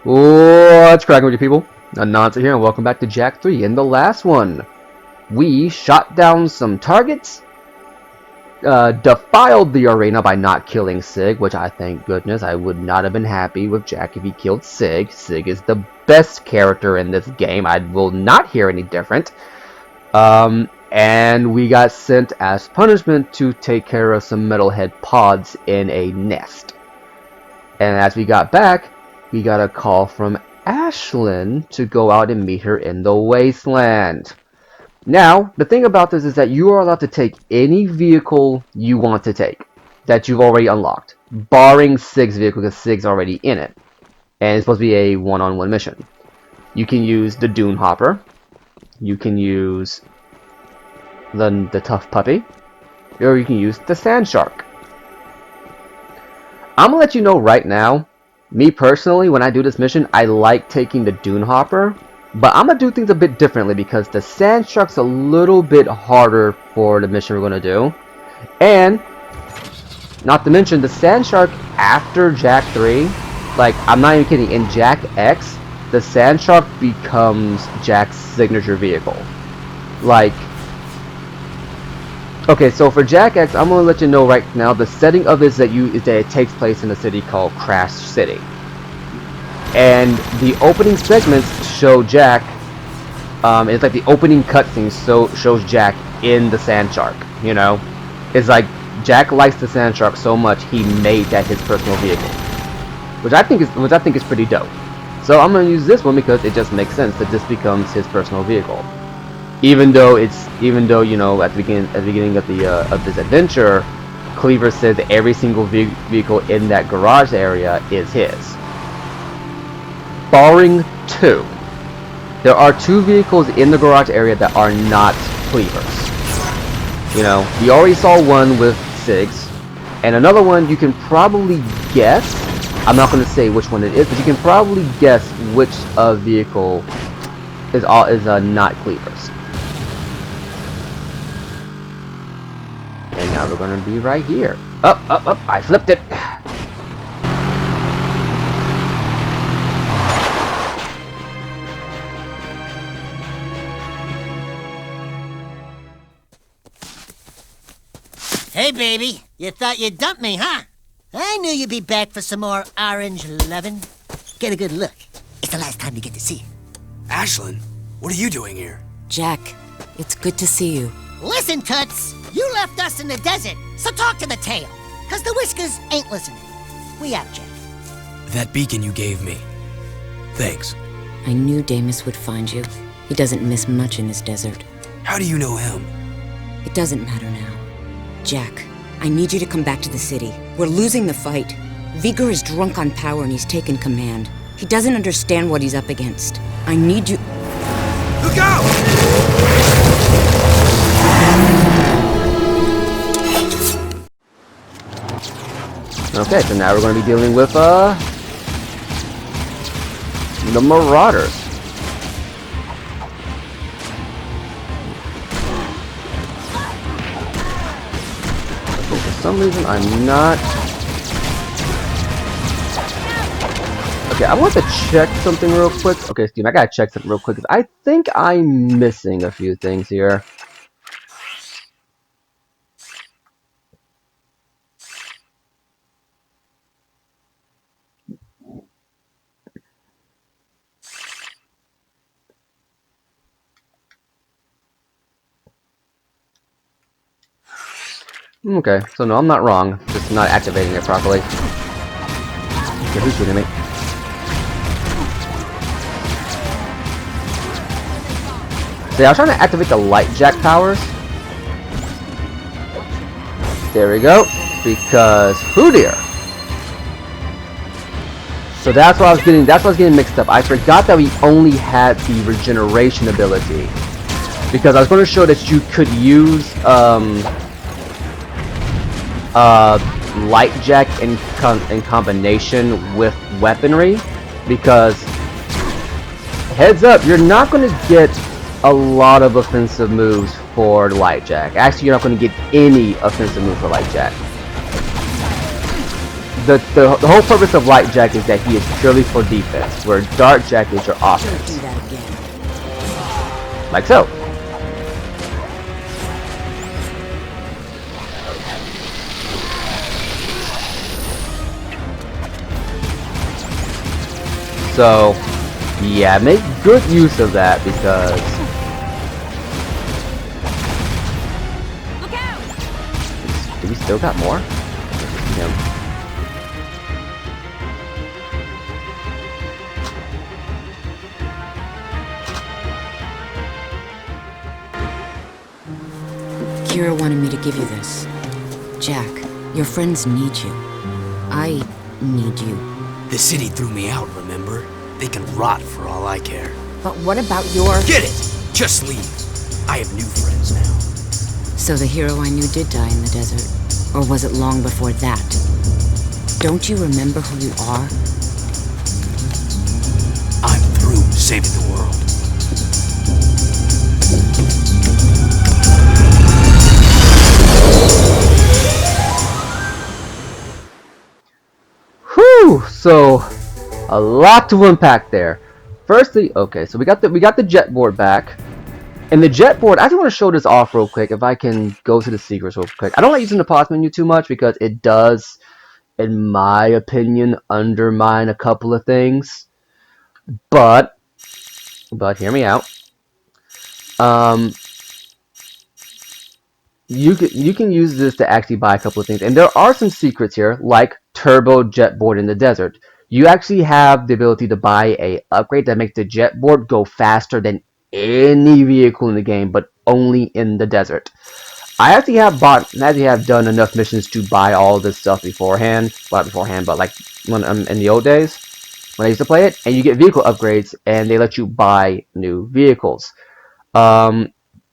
What's cracking with you people? Anansi here and welcome back to Jak 3. In the last one, we shot down some targets, defiled the arena by not killing Sig, which I thank goodness. I would not have been happy with Jak if he killed Sig. Sig is the best character in this game. I will not hear any different. And we got sent as punishment to take care of some metalhead pods in a nest. And as we got back, we got a call from Ashlyn to go out and meet her in the wasteland. Now, the thing about this is that you are allowed to take any vehicle you want to take that you've already unlocked, barring Sig's vehicle because Sig's already in it. And it's supposed to be a one-on-one mission. You can use the Dune Hopper. You can use the Tough Puppy. Or you can use the Sand Shark. I'm going to let you know right now, me personally, when I do this mission, I like taking the Dune Hopper, but I'm going to do things a bit differently because the Sand Shark's a little bit harder for the mission we're going to do. And, not to mention, the Sand Shark after Jak 3, like, I'm not even kidding, in Jak X, the Sand Shark becomes Jak's signature vehicle. Like, okay, so for Jak X, I'm going to let you know right now, the setting of this is that it takes place in a city called Crash City. And the opening segments show Jak, it's like the opening cutscene shows Jak in the Sand Shark, you know? It's like, Jak likes the Sand Shark so much, he made that his personal vehicle. Which I think is pretty dope. So I'm going to use this one because it just makes sense that this becomes his personal vehicle. Even though you know at the beginning of this adventure, Cleaver says that every single vehicle in that garage area is his, barring two. There are two vehicles in the garage area that are not Cleaver's. You know, we already saw one with Sig's, and another one you can probably guess. I'm not going to say which one it is, but you can probably guess which vehicle is not Cleaver's. And now we're going to be right here. Up, I flipped it. Hey, baby. You thought you'd dump me, huh? I knew you'd be back for some more orange lovin'. Get a good look. It's the last time you get to see it. Ashlyn, what are you doing here? Jak, it's good to see you. Listen, Toots. You left us in the desert, so talk to the tail. Cause the whiskers ain't listening. We out, Jak. That beacon you gave me. Thanks. I knew Damus would find you. He doesn't miss much in this desert. How do you know him? It doesn't matter now. Jak, I need you to come back to the city. We're losing the fight. Vigor is drunk on power and he's taken command. He doesn't understand what he's up against. I need you... Look out! Okay, so now we're going to be dealing with the Marauders. Okay, for some reason I'm not... Okay, I want to check something real quick. Okay, Steve, I gotta check something real quick because I think I'm missing a few things here. Okay, so no, I'm not wrong. Just not activating it properly. Okay, who's shooting me? See, I was trying to activate the light Jak powers. There we go. Because who dear? So that's what I was getting mixed up. I forgot that we only had the regeneration ability. Because I was going to show that you could use light Jak in combination with weaponry, because heads up, you're not going to get a lot of offensive moves for light Jak. Actually, you're not going to get any offensive moves for light Jak. the whole purpose of Light Jack is that he is purely for defense, where Dark Jack is your Don't offense. do that again. Like so. So, yeah, make good use of that because... Look out! Do we still got more? Him. Kira wanted me to give you this. Jack, your friends need you. I need you. The city threw me out, remember? They can rot for all I care. But what about your... Get it! Just leave. I have new friends now. So the hero I knew did die in the desert. Or was it long before that? Don't you remember who you are? I'm through saving the world. Whew! So, a lot to unpack there. Firstly, okay, so we got the jet board back. And the jet board, I just want to show this off real quick if I can go to the secrets real quick. I don't like using the pause menu too much because it does, in my opinion, undermine a couple of things. But hear me out. You can use this to actually buy a couple of things, and there are some secrets here, like turbo jet board in the desert. You actually have the ability to buy a upgrade that makes the jet board go faster than any vehicle in the game, but only in the desert. I actually have done enough missions to buy all this stuff beforehand. Well, not beforehand, but like when in the old days when I used to play it, and you get vehicle upgrades, and they let you buy new vehicles.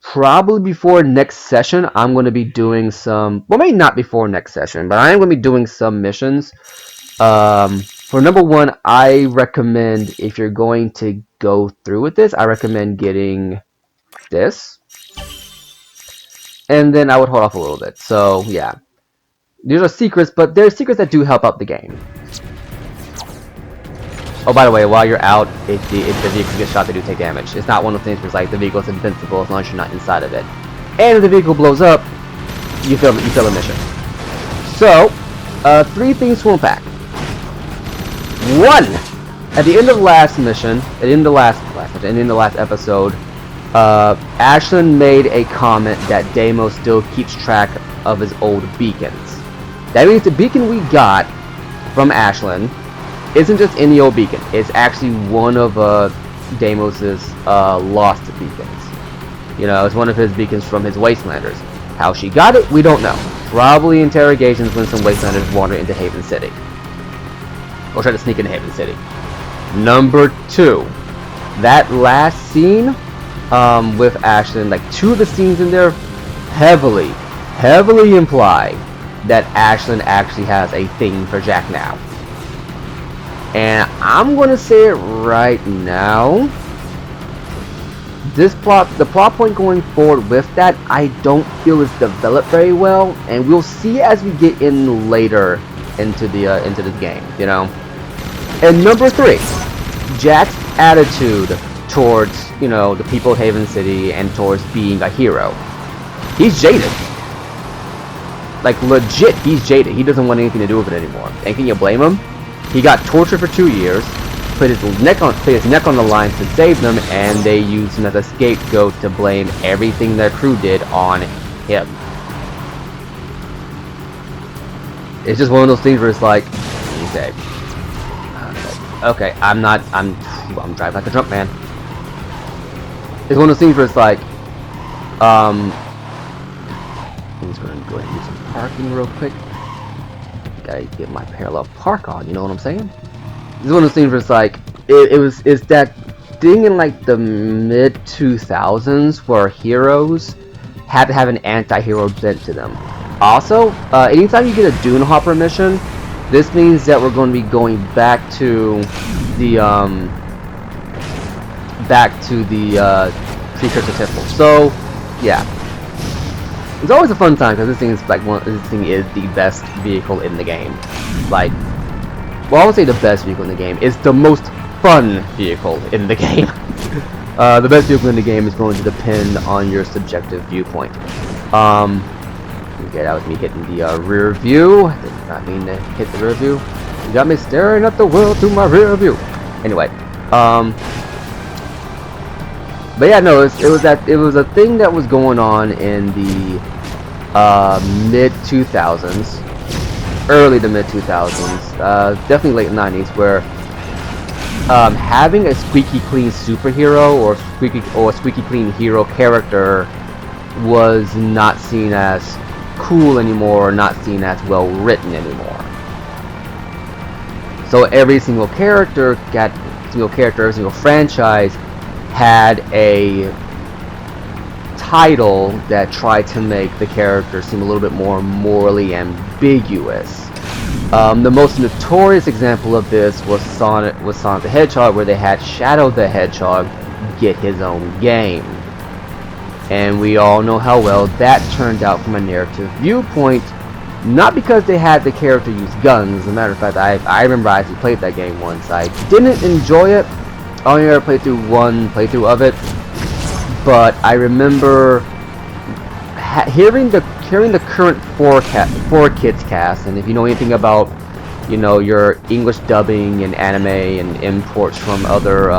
Probably before next session, I'm going to be doing some... Well, maybe not before next session, but I am going to be doing some missions. For number one, I recommend, if you're going to go through with this, I recommend getting this. And then I would hold off a little bit. So, yeah. These are secrets, but they're secrets that do help out the game. Oh, by the way, while you're out, if the vehicle gets shot, they do take damage. It's not one of the things where it's like the vehicle is invincible as long as you're not inside of it. And if the vehicle blows up, you fail a mission. So, 3 things to unpack. 1, at the end of the last mission, at the end of the last episode, Ashlyn made a comment that Deimos still keeps track of his old beacons. That means the beacon we got from Ashlyn isn't just any old beacon. It's actually one of Deimos's lost beacons. You know, it's one of his beacons from his Wastelanders. How she got it, we don't know. Probably interrogations when some Wastelanders wander into Haven City. Or try to sneak into Haven City. Number 2. That last scene with Ashlyn, like 2 of the scenes in there heavily imply that Ashlyn actually has a thing for Jack now. And I'm going to say it right now. The plot point going forward with that, I don't feel is developed very well, and we'll see as we get in later into the game, you know. And number 3, Jack's attitude towards, you know, the people of Haven City and towards being a hero. He's jaded. Like, legit, he's jaded. He doesn't want anything to do with it anymore. And can you blame him? He got tortured for 2 years, put his neck on the line to save them, and they used him as a scapegoat to blame everything their crew did on him. It's just one of those things where it's like, okay, I'm driving like a drunk man. It's one of those things where it's like, I'm just gonna go ahead and do some parking real quick. Gotta get my parallel park on, you know what I'm saying? This is one of those things where it's like, it's that thing in like the mid 2000s where heroes had to have an anti-hero bent to them. Also, anytime you get a Dune Hopper mission, this means that we're going to be going back to the precursor temple. So, yeah. It's always a fun time because this thing is like this thing is the best vehicle in the game. Like, well, I would say the best vehicle in the game. It's the most fun vehicle in the game. The best vehicle in the game is going to depend on your subjective viewpoint. Okay, that was me hitting the rear view. Did not mean to hit the rear view. You got me staring at the world through my rear view. Anyway, but yeah, no, it was a thing that was going on in the mid 2000s, early to mid 2000s, definitely late 90s, where having a squeaky clean superhero or a squeaky clean hero character was not seen as cool anymore, or not seen as well written anymore. So every single character, every single franchise had a title that tried to make the character seem a little bit more morally ambiguous. The most notorious example of this was Sonic the Hedgehog, where they had Shadow the Hedgehog get his own game. And we all know how well that turned out from a narrative viewpoint, not because they had the character use guns. As a matter of fact, I remember I actually played that game once. I didn't enjoy it. I only ever played through one playthrough of it, but I remember hearing the current 4Kids cast, and if you know anything about, you know, your English dubbing and anime and imports from other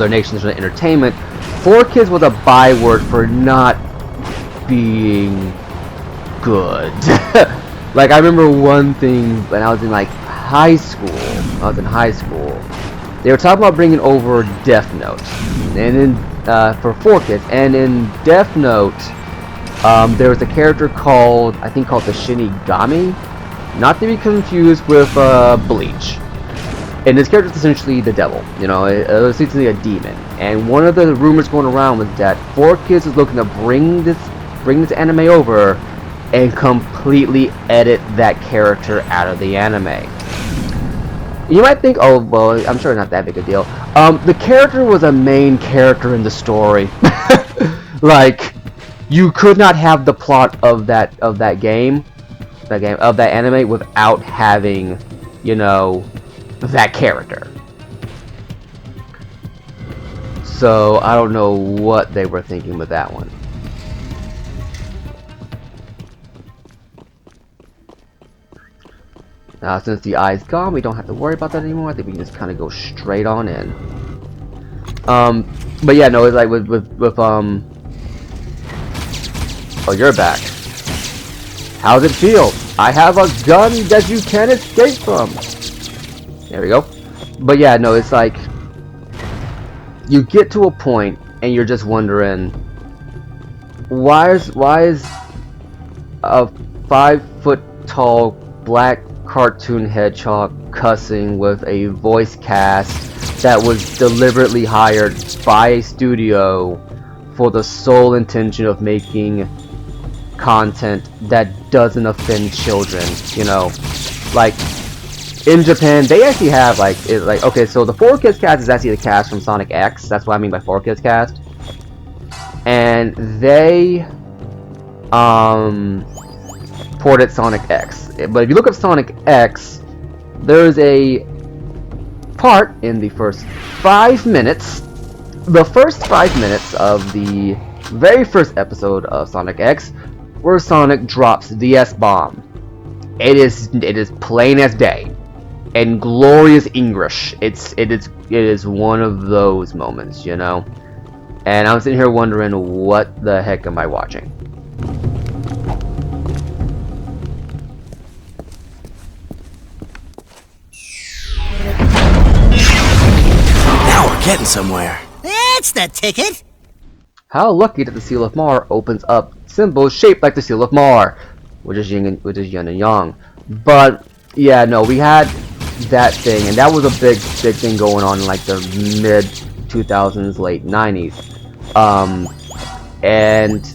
nations of entertainment, 4Kids was a byword for not being good. Like, I remember one thing when I was in like high school. They were talking about bringing over Death Note, and in for 4Kids, and in Death Note, there was a character called, I think, called the Shinigami, not to be confused with Bleach. And this character is essentially the devil, you know, it's essentially a demon. And one of the rumors going around was that 4Kids is looking to bring this anime over and completely edit that character out of the anime. You might think, oh, well, I'm sure not that big a deal. The character was a main character in the story. Like, you could not have the plot of that anime without having, you know, that character. So I don't know what they were thinking with that one. Now, since the eye's gone, we don't have to worry about that anymore. I think we can just kind of go straight on in. But yeah, no, it's like with oh, you're back. How's it feel? I have a gun that you can't escape from. There we go. But yeah, no, it's like you get to a point and you're just wondering, why is a 5-foot-tall black cartoon hedgehog cussing with a voice cast that was deliberately hired by a studio for the sole intention of making content that doesn't offend children, you know? Like, in Japan, they actually have, like, okay, so the 4Kids cast is actually the cast from Sonic X. That's what I mean by 4Kids cast. And they ported Sonic X. But if you look up Sonic X, there's a part in the first 5 minutes, of the very first episode of Sonic X, where Sonic drops the S-bomb. It is plain as day and glorious English. It is one of those moments, you know. And I'm sitting here wondering, what the heck am I watching? Now we're getting somewhere. That's the ticket. How lucky that the Seal of Mar opens up symbols shaped like the Seal of Mar, which is yin and yang. But yeah, no, we had that thing, and that was a big thing going on in like the mid 2000s, late 90s. And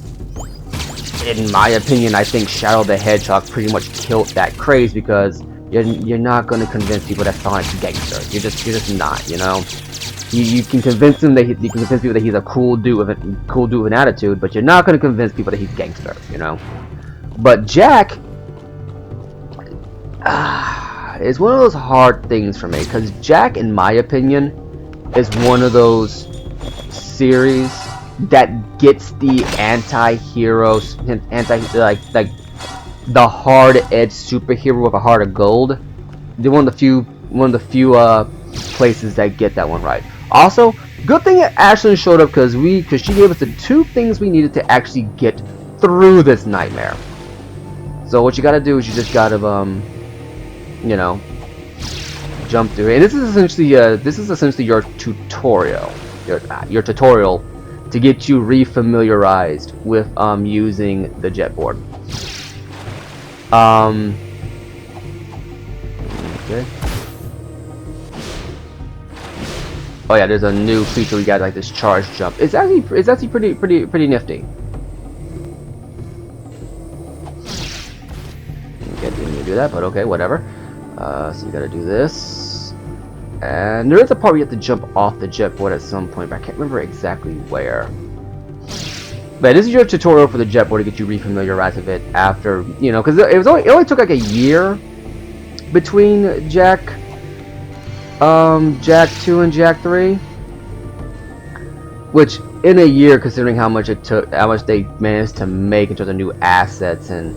in my opinion, I think Shadow the Hedgehog pretty much killed that craze, because you're not going to convince people that Sonic's gangster. You're just not, you know. You can convince them that you can convince people that he's a cool dude with an attitude, but you're not going to convince people that he's gangster, you know. But Jack, it's one of those hard things for me, because Jack, in my opinion, is one of those series that gets the anti-heroes, like the hard-edged superhero with a heart of gold. They're one of the few places that get that one right. Also, good thing Ashlyn showed up because she gave us the 2 things we needed to actually get through this nightmare. So what you gotta do is you just gotta you know, jump through it. And this is essentially your tutorial, your tutorial to get you refamiliarized with using the jet board. Okay. Oh yeah, there's a new feature we got, like this charge jump. It's actually pretty nifty. Okay, didn't mean to do that, but okay, whatever. So you gotta do this, and there is a part where you have to jump off the jet board at some point, but I can't remember exactly where. But this is your tutorial for the jet board to get you refamiliarized with it after, you know, because it only took like a year between Jack 2 and Jak 3, which in a year, considering how much it took, how much they managed to make in terms of new assets and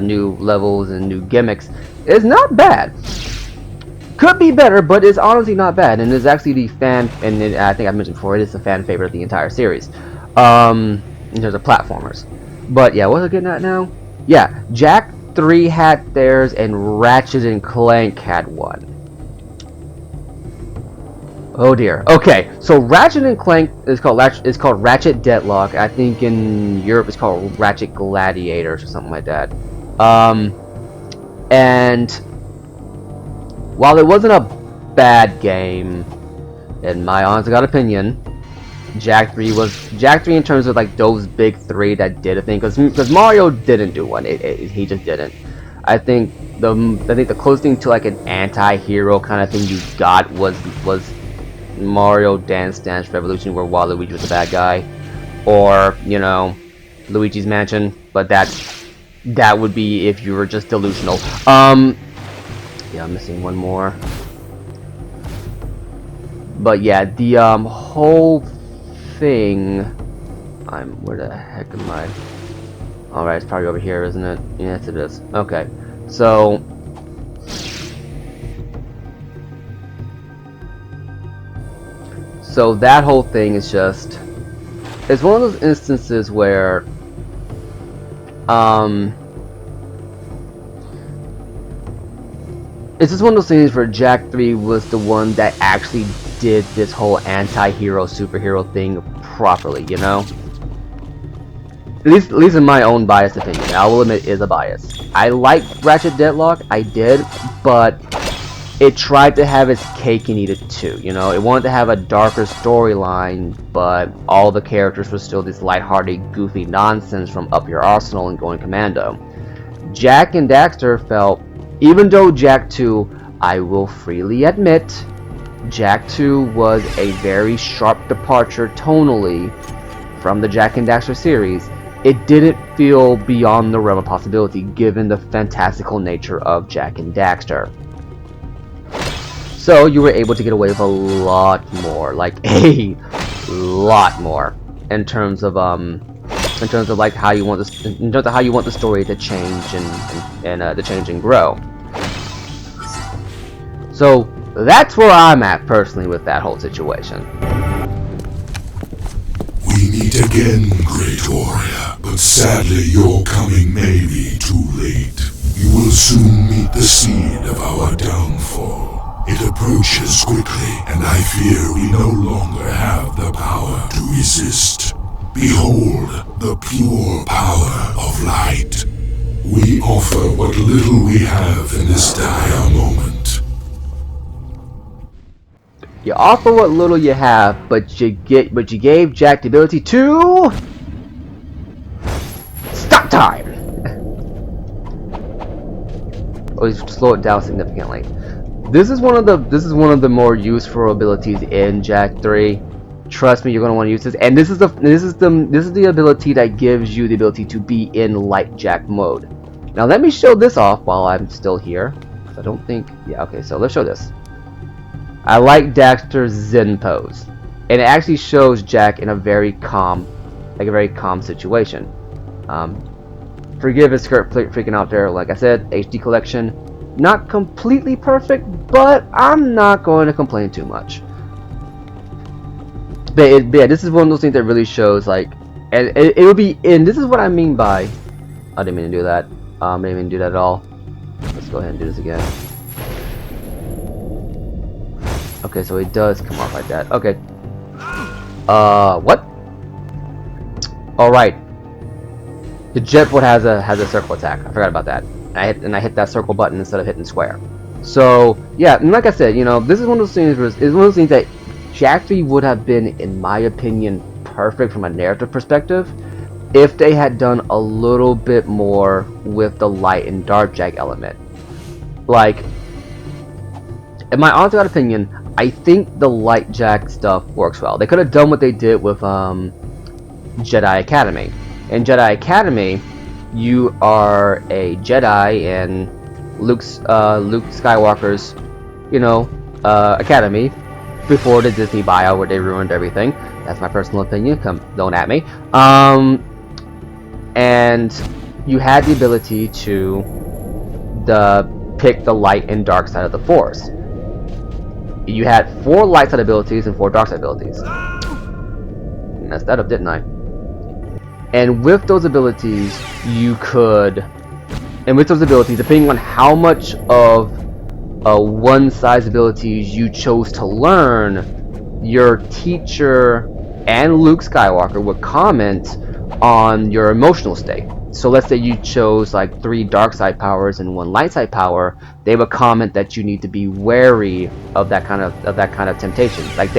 new levels and new gimmicks, is not bad. Could be better, but it's honestly not bad, and it's actually the fan, and I think I mentioned before, it is the fan favorite of the entire series, in terms of platformers. But yeah, what was I getting at now? Yeah, Jak 3 had theirs, and Ratchet and Clank had one. Oh dear. Okay, so Ratchet and Clank is called Ratchet Deadlock. I think in Europe it's called Ratchet Gladiators or something like that. And while it wasn't a bad game, in my honest to God opinion, Jak 3 in terms of like those big 3 that did a thing, because Mario didn't do one. He just didn't. I think the closest thing to like an anti-hero kind of thing you got was Mario Dance Dance Revolution, where Waluigi was the bad guy, or you know, Luigi's Mansion. But that would be if you were just delusional. Yeah, I'm missing one more. But yeah, the whole thing. Where the heck am I? All right, it's probably over here, isn't it? Yes, it is. Okay, so. So that whole thing is just, it's one of those instances where it's just one of those things where Jak 3 was the one that actually did this whole anti-hero superhero thing properly, you know? At least in my own biased opinion. I will admit it is a bias. I liked Ratchet Deadlock, I did, but it tried to have its cake and eat it too, you know? It wanted to have a darker storyline, but all the characters were still this lighthearted, goofy nonsense from Up Your Arsenal and Going Commando. Jak and Daxter felt, even though Jak 2, I will freely admit, Jak 2 was a very sharp departure tonally from the Jak and Daxter series, it didn't feel beyond the realm of possibility given the fantastical nature of Jak and Daxter. So you were able to get away with a lot more, like a lot more, in terms of like how you want this, in terms of how you want the story to change and to change and grow. So that's where I'm at personally with that whole situation. We meet again, Great Warrior, but sadly your coming may be too late. You will soon meet the seed of our downfall. It approaches quickly, and I fear we no longer have the power to resist. Behold the pure power of light. We offer what little we have in this dire moment. You offer what little you have, but you gave Jak the ability to stop time. Or slow it down significantly. This is one of the more useful abilities in Jak 3. Trust me, you're gonna want to use this. And this is the ability that gives you the ability to be in light Jak mode. Now let me show this off while I'm still here. I don't think, yeah, okay, so let's show this. I like Daxter's Zen pose, and it actually shows Jack in a very calm, situation. Forgive his skirt freaking out there. Like I said, HD collection, not completely perfect, but I'm not going to complain too much. But yeah, this is one of those things that really shows, like, and it would be, and this is what I mean by, I didn't mean to do that. I didn't mean to do that at all. Let's go ahead and do this again. Okay, so it does come off like that. Okay. What? Alright. The jetboard has a circle attack. I forgot about that. I hit that circle button instead of hitting square. So yeah, and like I said, you know, this is one of those things where it's one of those things that Jak 3 would have been, in my opinion, perfect from a narrative perspective if they had done a little bit more with the light and dark Jak element. Like, in my honest opinion, I think the light Jak stuff works well. They could have done what they did with Jedi Academy. In Jedi Academy, you are a Jedi in Luke Skywalker's, you know, academy before the Disney buyout where they ruined everything. That's my personal opinion. Don't at me. And you had the ability to pick the light and dark side of the Force. You had 4 light side abilities and 4 dark side abilities. Messed that up, didn't I? And with those abilities, depending on how much of one size abilities you chose to learn, your teacher and Luke Skywalker would comment on your emotional state. So let's say you chose like 3 dark side powers and 1 light side power, they would comment that you need to be wary of that kind of temptation. Like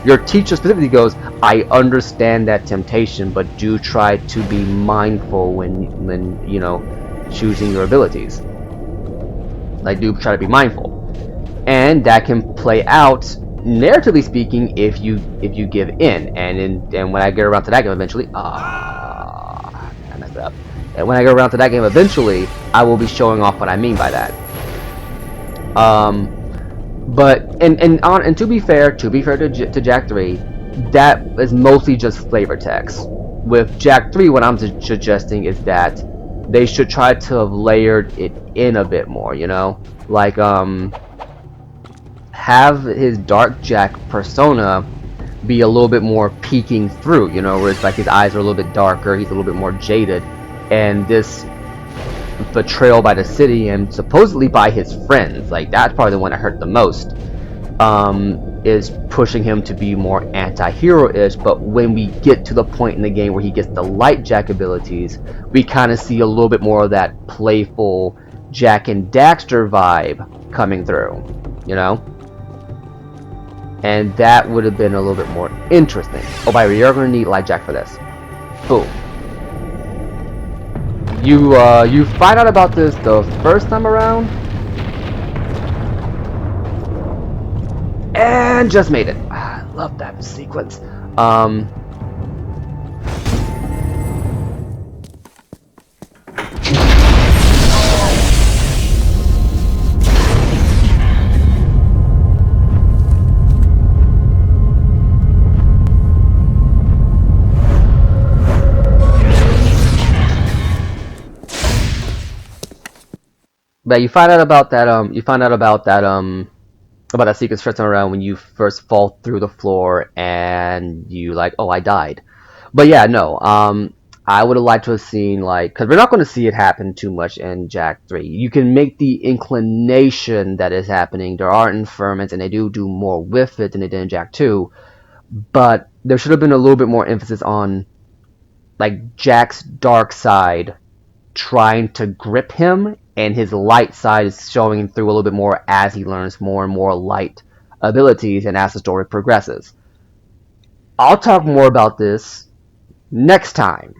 your teacher specifically goes, I understand that temptation, but do try to be mindful when you know, choosing your abilities. Like, do try to be mindful, and that can play out narratively speaking if you give in. And when I get around to that game eventually, I messed up. And when I get around to that game eventually, I will be showing off what I mean by that. But and to be fair to Jak 3, that is mostly just flavor text. With Jak 3, what I'm suggesting is that they should try to have layered it in a bit more, you know? Like, have his dark Jak persona be a little bit more peeking through, you know, where it's like his eyes are a little bit darker, he's a little bit more jaded, and this betrayal by the city and supposedly by his friends, like that's probably the one that hurt the most, is pushing him to be more anti-hero-ish. But when we get to the point in the game where he gets the light Jak abilities, we kind of see a little bit more of that playful Jak and Daxter vibe coming through, you know? And that would have been a little bit more interesting. Oh, by the way, you're going to need light Jak for this. Boom. You find out about this the first time around, and just made it. I love that sequence. But you find out about that. About that sequence first time around when you first fall through the floor and you like, oh, I died. But yeah, no. I would have liked to have seen, like, because we're not going to see it happen too much in Jak 3. You can make the inclination that is happening. There are inferments, and they do more with it than they did in Jak 2. But there should have been a little bit more emphasis on, like, Jak's dark side trying to grip him, and his light side is showing through a little bit more as he learns more and more light abilities and as the story progresses. I'll talk more about this next time,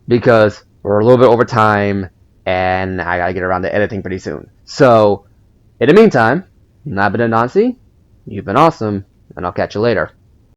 because we're a little bit over time and I gotta get around to editing pretty soon. So, in the meantime, I've been Anansi, you've been awesome, and I'll catch you later.